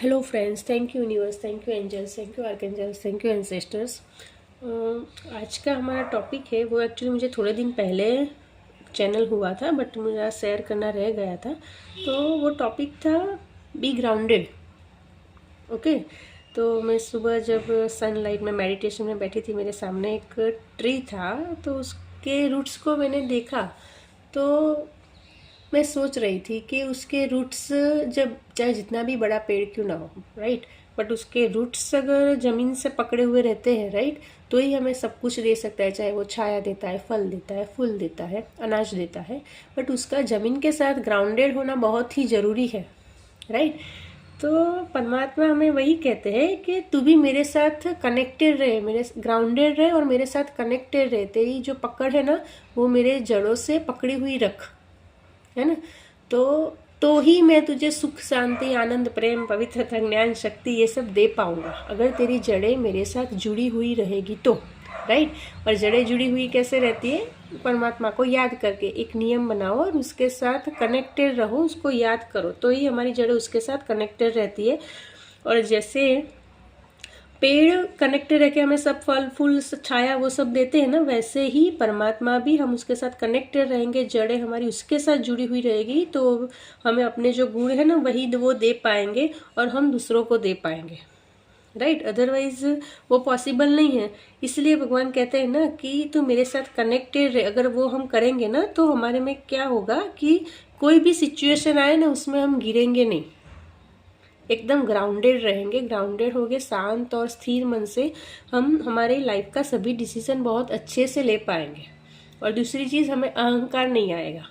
Hello friends, thank you universe, thank you angels, thank you archangels, thank you ancestors. आज का हमारा topic है वो एक्चुअली मुझे थोड़े दिन पहले चैनल हुआ था बट मुझे शेयर करना रह गया था। तो वो टॉपिक था बी ग्राउंडेड। ओके, तो मैं सुबह जब सनलाइट में मेडिटेशन में बैठी थी, मेरे सामने एक ट्री था, तो उसके रूट्स को मैंने देखा। तो मैं सोच रही थी कि उसके रूट्स, जब चाहे जितना भी बड़ा पेड़ क्यों ना हो, राइट, बट उसके रूट्स अगर ज़मीन से पकड़े हुए रहते हैं, राइट, तो ही हमें सब कुछ दे सकता है। चाहे वो छाया देता है, फल देता है, फूल देता है, अनाज देता है, बट उसका ज़मीन के साथ ग्राउंडेड होना बहुत ही ज़रूरी है, राइट। तो परमात्मा हमें वही कहते हैं कि तू भी मेरे साथ कनेक्टेड रहे, मेरे ग्राउंडेड रहे और मेरे साथ कनेक्टेड रहे। तेरी जो पकड़ है ना, वो मेरे जड़ों से पकड़ी हुई रख, है ना। तो ही मैं तुझे सुख, शांति, आनंद, प्रेम, पवित्रता, ज्ञान, शक्ति ये सब दे पाऊंगा, अगर तेरी जड़ें मेरे साथ जुड़ी हुई रहेगी तो, राइट। और जड़ें जुड़ी हुई कैसे रहती है? परमात्मा को याद करके एक नियम बनाओ और उसके साथ कनेक्टेड रहो, उसको याद करो, तो ही हमारी जड़ें उसके साथ कनेक्टेड रहती है। और जैसे पेड़ कनेक्टेड रह के हमें सब फल फूल छाया वो सब देते हैं ना, वैसे ही परमात्मा भी हम उसके साथ कनेक्टेड रहेंगे, जड़ें हमारी उसके साथ जुड़ी हुई रहेगी, तो हमें अपने जो गुण है ना वही वो दे पाएंगे और हम दूसरों को दे पाएंगे, राइट। अदरवाइज वो पॉसिबल नहीं है। इसलिए भगवान कहते हैं ना कि तू मेरे साथ कनेक्टेड रहे। अगर वो हम करेंगे ना तो हमारे में क्या होगा कि कोई भी सिचुएशन आए ना उसमें हम गिरेंगे नहीं, एकदम ग्राउंडेड रहेंगे। ग्राउंडेड होगे, शांत और स्थिर मन से हम हमारे लाइफ का सभी डिसीजन बहुत अच्छे से ले पाएंगे। और दूसरी चीज़, हमें अहंकार नहीं आएगा,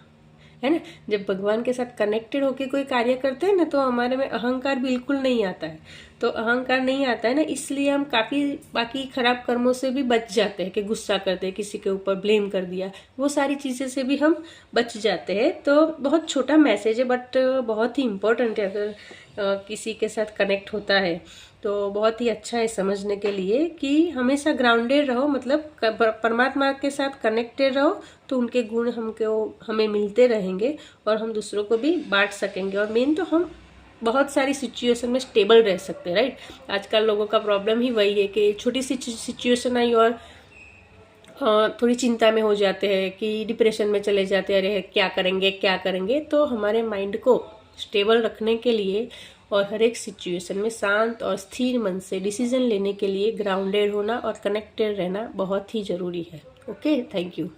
है ना। जब भगवान के साथ कनेक्टेड होके कोई कार्य करते हैं ना तो हमारे में अहंकार बिल्कुल नहीं आता है। तो अहंकार नहीं आता है ना, इसलिए हम काफ़ी बाकी खराब कर्मों से भी बच जाते हैं, कि गुस्सा करते हैं, किसी के ऊपर ब्लेम कर दिया, वो सारी चीज़ें से भी हम बच जाते हैं। तो बहुत छोटा मैसेज है बट बहुत ही इम्पोर्टेंट है। अगर किसी के साथ कनेक्ट होता है तो बहुत ही अच्छा है समझने के लिए कि हमेशा ग्राउंडेड रहो, मतलब परमात्मा के साथ कनेक्टेड रहो, तो उनके गुण हमें मिलते रहेंगे और हम दूसरों को भी बांट सकेंगे। और मेन तो हम बहुत सारी सिचुएशन में स्टेबल रह सकते हैं, राइट। आजकल लोगों का प्रॉब्लम ही वही है कि छोटी सी सिचुएशन आई और थोड़ी चिंता में हो जाते हैं, कि डिप्रेशन में चले जाते हैं, अरे क्या करेंगे क्या करेंगे। तो हमारे माइंड को स्टेबल रखने के लिए और हर एक सिचुएशन में शांत और स्थिर मन से डिसीजन लेने के लिए ग्राउंडेड होना और कनेक्टेड रहना बहुत ही ज़रूरी है। Okay, thank you.